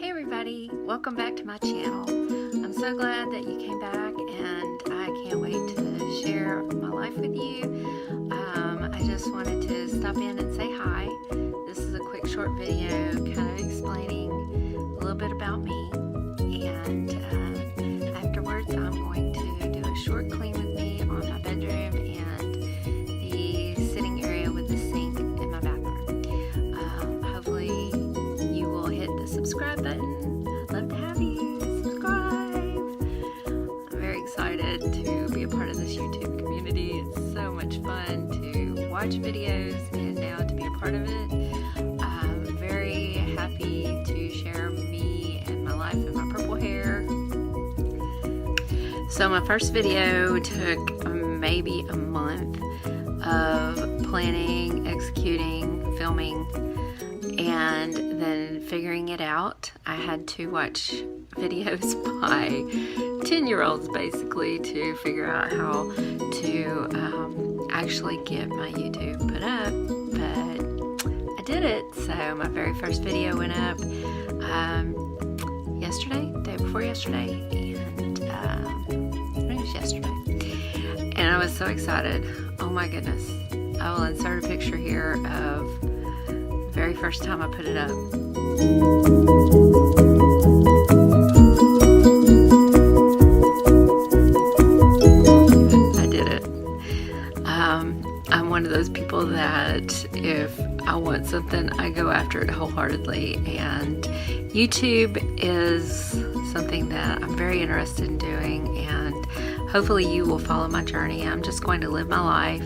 Hey everybody, welcome back to my channel. I'm so glad that you came back and I can't wait to share my life with you. I just wanted to stop in and say hi. This is a quick short video kind of explaining a little bit about me, and afterwards I'm going to do a short clean with me on my bedroom and the sitting area with the sink in my bathroom. Hopefully you will hit the subscribe button. I'd love to have you subscribe. I'm very excited to be a part of this YouTube community. It's so much fun to watch videos and now to be a part of it. I'm very happy to share me and my life and my purple hair. So my first video took maybe a month of planning, executing, filming, and then figuring it out. I had to watch videos by 10-year-olds basically to figure out how to actually get my YouTube put up, but I did it. So my very first video went up yesterday, day before yesterday, and I think it was yesterday, and I was so excited. Oh my goodness. I will insert a picture here of the very first time I put it up. I did it. I'm one of those people that if I want something, I go after it wholeheartedly, and YouTube is something that I'm very interested in doing, and hopefully you will follow my journey. I'm just going to live my life.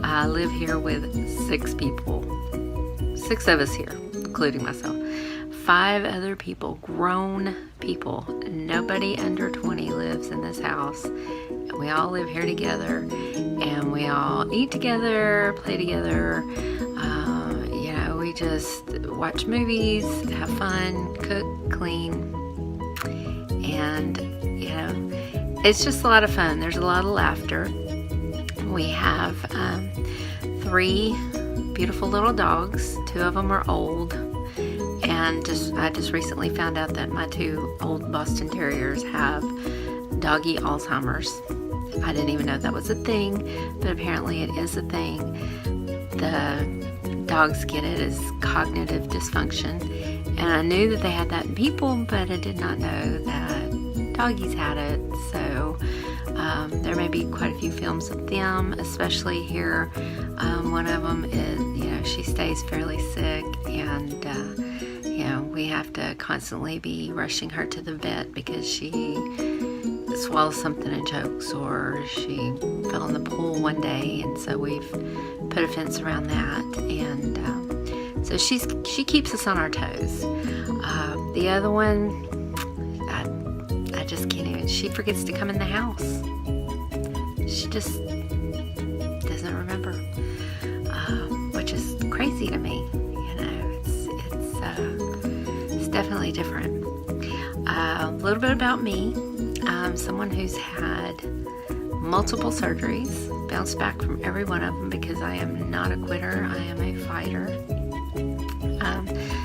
I live here with 6 people. 6 of us here, including myself. 5 other people, grown people. Nobody under 20 lives in this house. We all live here together, and we all eat together, play together. We just watch movies, have fun, cook, clean, and it's just a lot of fun. There's a lot of laughter. We have 3 beautiful little dogs. 2 of them are old, and I just recently found out that my 2 old Boston Terriers have doggy Alzheimer's. I didn't even know that was a thing, but apparently it is a thing. The dogs get it as cognitive dysfunction, and I knew that they had that in people, but I did not know that doggies had it. So there may be quite a few films of them, especially here. One of them is, she stays fairly sick, and we have to constantly be rushing her to the vet because she swallows something and chokes, or she fell in the pool one day, and so we've put a fence around that, and so she keeps us on our toes. The other one, I just can't even. She forgets to come in the house. She just doesn't remember, which is crazy to me. It's definitely different. A little bit about me. I'm someone who's had multiple surgeries, bounced back from every one of them because I am not a quitter. I am a fighter.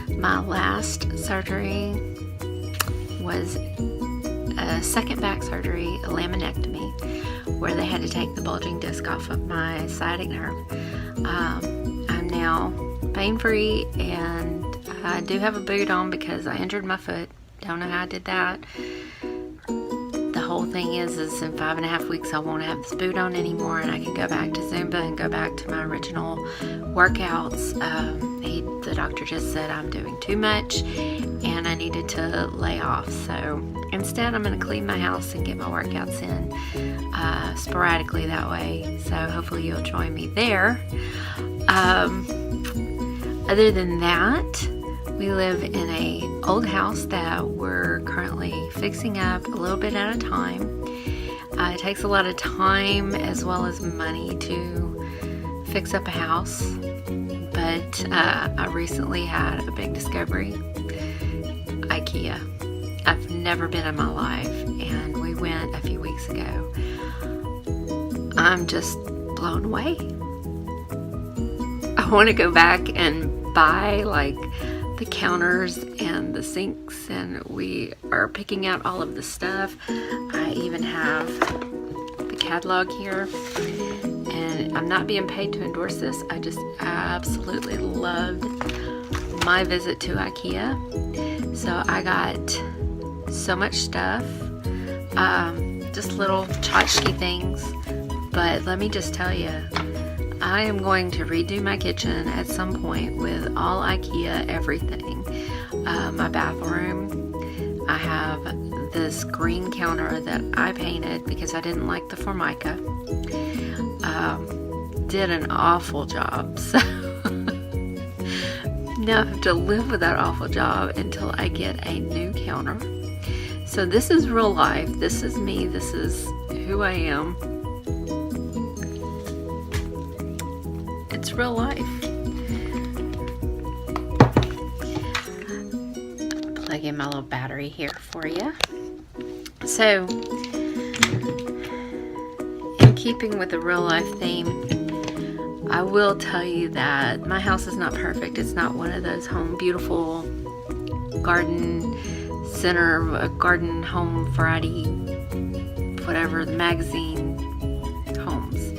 My last surgery was a second back surgery, a laminectomy, where they had to take the bulging disc off of my sciatic nerve. I'm now pain-free, and I do have a boot on because I injured my foot. Don't know how I did that. The whole thing is in 5.5 weeks I won't have this boot on anymore, and I can go back to Zumba and go back to my original workouts. The doctor just said I'm doing too much and I needed to lay off. So instead I'm going to clean my house and get my workouts in sporadically that way. So hopefully you'll join me there. Other than that, we live in a old house that we're currently fixing up a little bit at a time. It takes a lot of time as well as money to fix up a house, but I recently had a big discovery. IKEA. I've never been in my life, and we went a few weeks ago. I'm just blown away. I want to go back and buy like the counters and the sinks, and we are picking out all of the stuff. I even have the catalog here, and I'm not being paid to endorse this. I just absolutely loved my visit to IKEA. So I got so much stuff, just little tchotchke things, but let me just tell you, I am going to redo my kitchen at some point with all IKEA everything. My bathroom, I have this green counter that I painted because I didn't like the Formica. Did an awful job, so now I have to live with that awful job until I get a new counter. So this is real life. This is me. This is who I am. It's real life. Plug in my little battery here for you. So, in keeping with the real life theme, I will tell you that my house is not perfect. It's not one of those beautiful garden center, garden home variety, whatever, the magazine homes.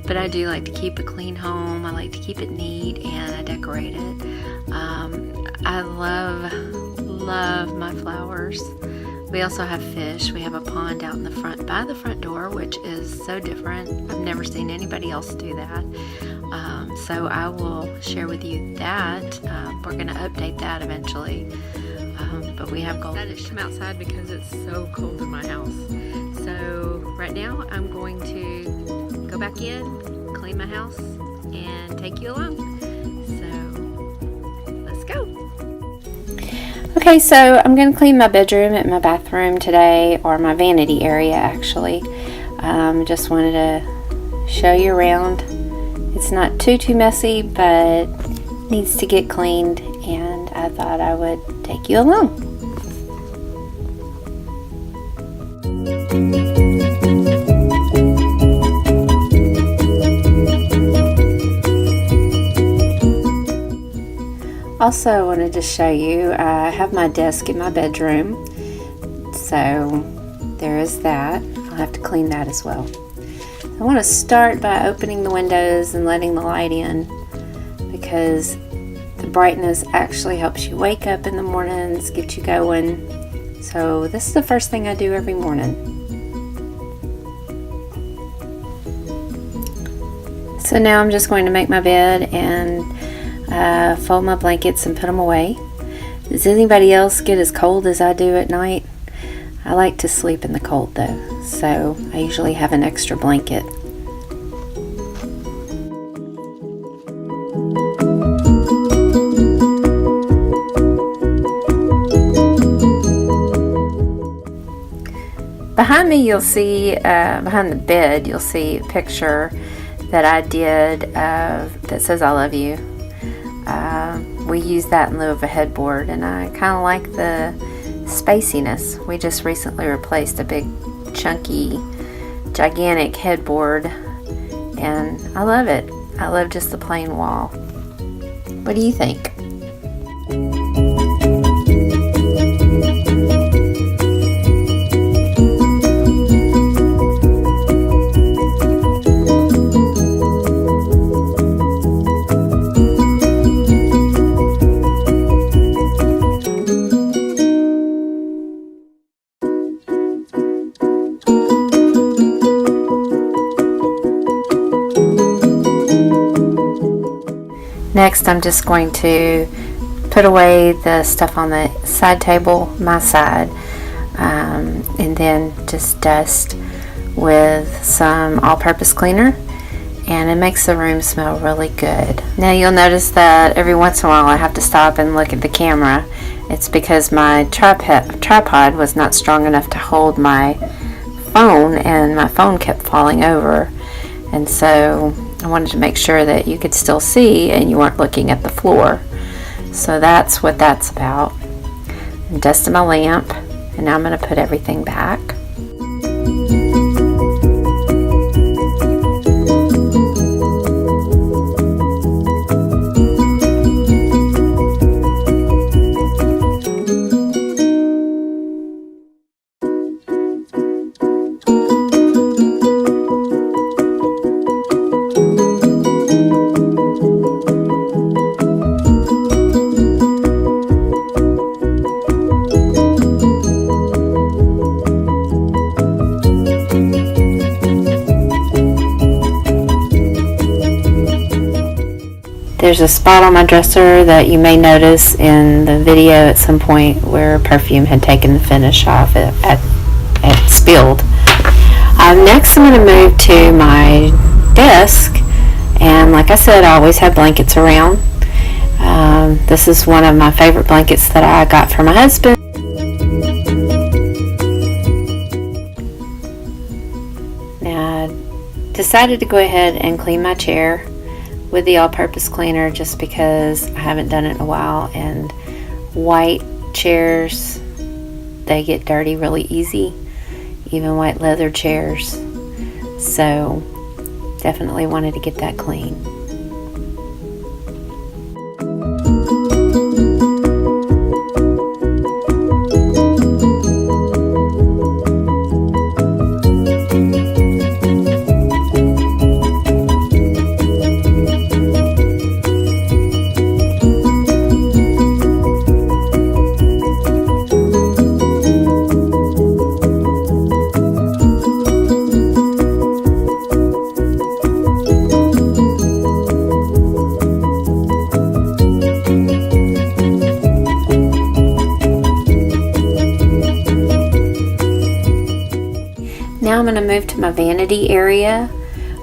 But I do like to keep a clean home. I like to keep it neat, and I decorate it. I love my flowers. We also have fish. We have a pond out in the front, by the front door, which is so different. I've never seen anybody else do that. So I will share with you that. We're going to update that eventually. But we have gold. I decided to come outside because it's so cold in my house. So right now I'm going to go back in, clean my house, and take you along. So let's go. Okay, so I'm going to clean my bedroom and my bathroom today, or my vanity area actually. Just wanted to show you around. It's not too messy, but needs to get cleaned, and I thought I would take you along. Also, I wanted to show you, I have my desk in my bedroom, so there is that. I'll have to clean that as well. I want to start by opening the windows and letting the light in, because the brightness actually helps you wake up in the mornings, get you going. So this is the first thing I do every morning. So now I'm just going to make my bed and fold my blankets and put them away. Does anybody else get as cold as I do at night? I like to sleep in the cold though, so I usually have an extra blanket. Behind me you'll see, behind the bed, you'll see a picture that I did that says I love you. We use that in lieu of a headboard, and I kind of like the spaciness. We just recently replaced a big, chunky, gigantic headboard, and I love it. I love just the plain wall. What do you think? Next, I'm just going to put away the stuff on the side table, my side, and then just dust with some all-purpose cleaner, and it makes the room smell really good. Now you'll notice that every once in a while I have to stop and look at the camera. It's because my tripod was not strong enough to hold my phone, and my phone kept falling over, and so I wanted to make sure that you could still see and you weren't looking at the floor. So that's what that's about. I'm dusting my lamp, and now I'm going to put everything back. There's a spot on my dresser that you may notice in the video at some point where perfume had taken the finish off. It spilled. Next I'm going to move to my desk, and like I said, I always have blankets around. This is one of my favorite blankets that I got for my husband. Now I decided to go ahead and clean my chair with the all-purpose cleaner just because I haven't done it in a while, and white chairs, they get dirty really easy, even white leather chairs, so definitely wanted to get that clean. Now I'm going to move to my vanity area,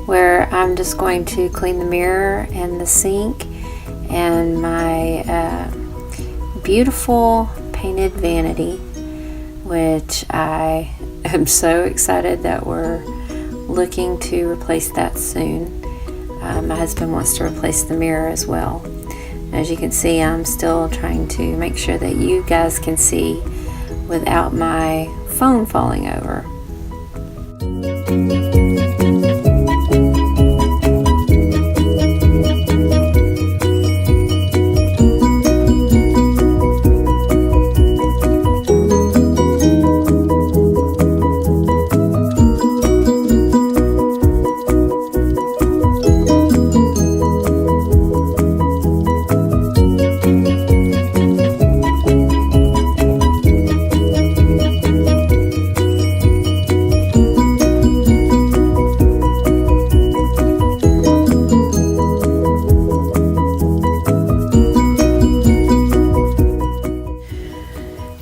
where I'm just going to clean the mirror and the sink and my beautiful painted vanity, which I am so excited that we're looking to replace that soon. My husband wants to replace the mirror as well. As you can see, I'm still trying to make sure that you guys can see without my phone falling over.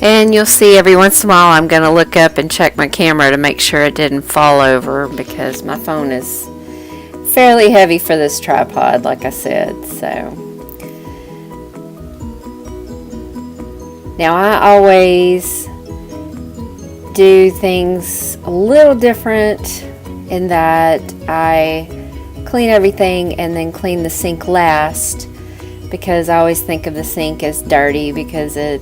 And you'll see every once in a while I'm going to look up and check my camera to make sure it didn't fall over, because my phone is fairly heavy for this tripod, like I said. So now I always do things a little different in that I clean everything and then clean the sink last, because I always think of the sink as dirty because it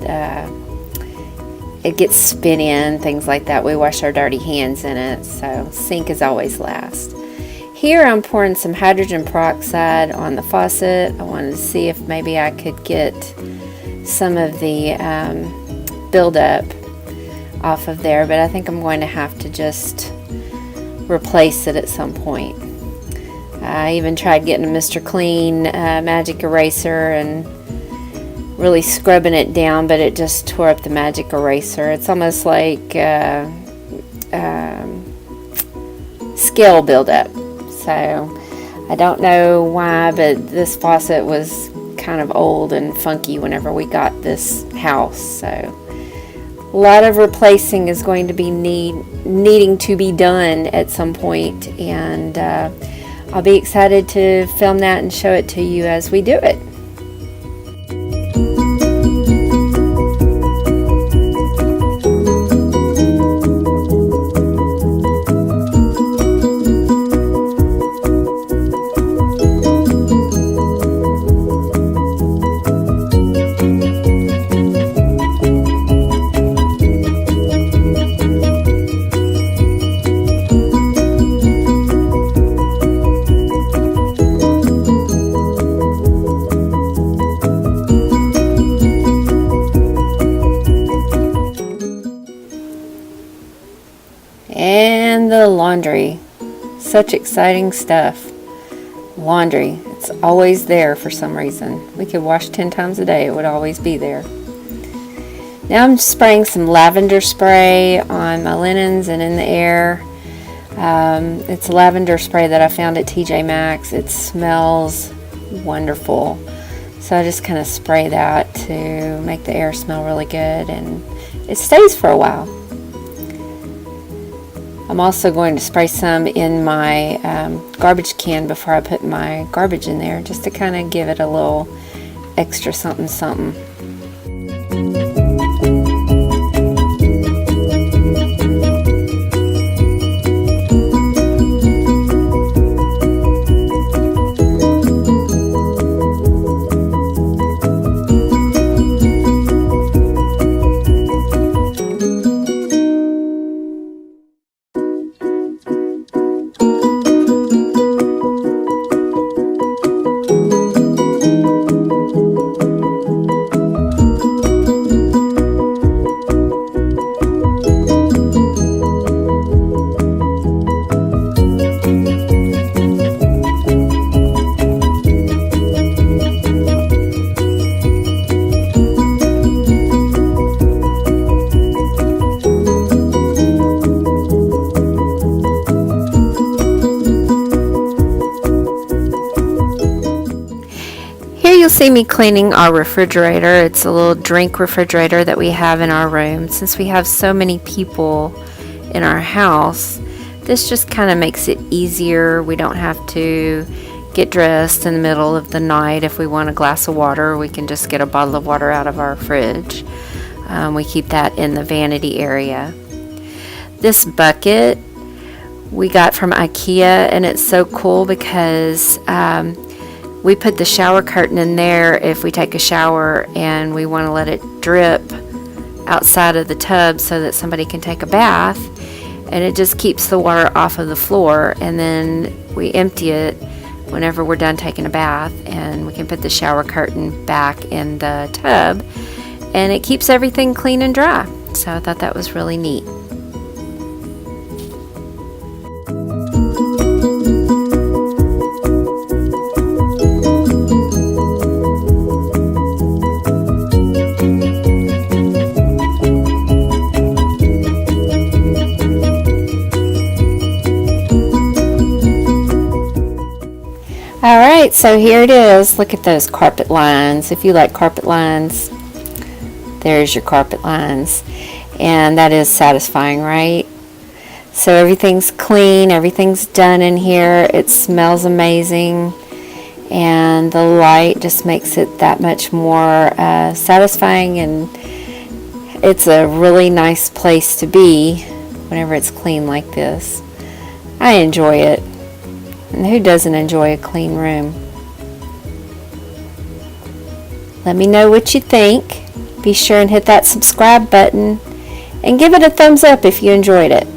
gets spit in, things like that. We wash our dirty hands in it, so sink is always last. Here I'm pouring some hydrogen peroxide on the faucet. I wanted to see if maybe I could get some of the buildup off of there, but I think I'm going to have to just replace it at some point. I even tried getting a Mr. Clean magic eraser and really scrubbing it down, but it just tore up the magic eraser. It's almost like scale buildup. So I don't know why, but this faucet was kind of old and funky whenever we got this house. So a lot of replacing is going to be needing to be done at some point, and I'll be excited to film that and show it to you as we do it. And the laundry. Such exciting stuff. Laundry. It's always there for some reason. We could wash 10 times a day. It would always be there. Now I'm spraying some lavender spray on my linens and in the air. It's lavender spray that I found at TJ Maxx. It smells wonderful. So I just kind of spray that to make the air smell really good, and it stays for a while. I'm also going to spray some in my garbage can before I put my garbage in there, just to kind of give it a little extra something something. You'll see me cleaning our refrigerator. It's a little drink refrigerator that we have in our room. Since we have so many people in our house, this just kind of makes it easier. We don't have to get dressed in the middle of the night. If we want a glass of water, we can just get a bottle of water out of our fridge. We keep that in the vanity area. This bucket we got from IKEA, and it's so cool because we put the shower curtain in there if we take a shower and we want to let it drip outside of the tub so that somebody can take a bath, and it just keeps the water off of the floor, and then we empty it whenever we're done taking a bath, and we can put the shower curtain back in the tub, and it keeps everything clean and dry. So I thought that was really neat. Alright, so here it is. Look at those carpet lines. If you like carpet lines, there's your carpet lines. And that is satisfying, right? So everything's clean, everything's done in here. It smells amazing. And the light just makes it that much more satisfying. And it's a really nice place to be whenever it's clean like this. I enjoy it. And who doesn't enjoy a clean room? Let me know what you think. Be sure and hit that subscribe button and give it a thumbs up if you enjoyed it.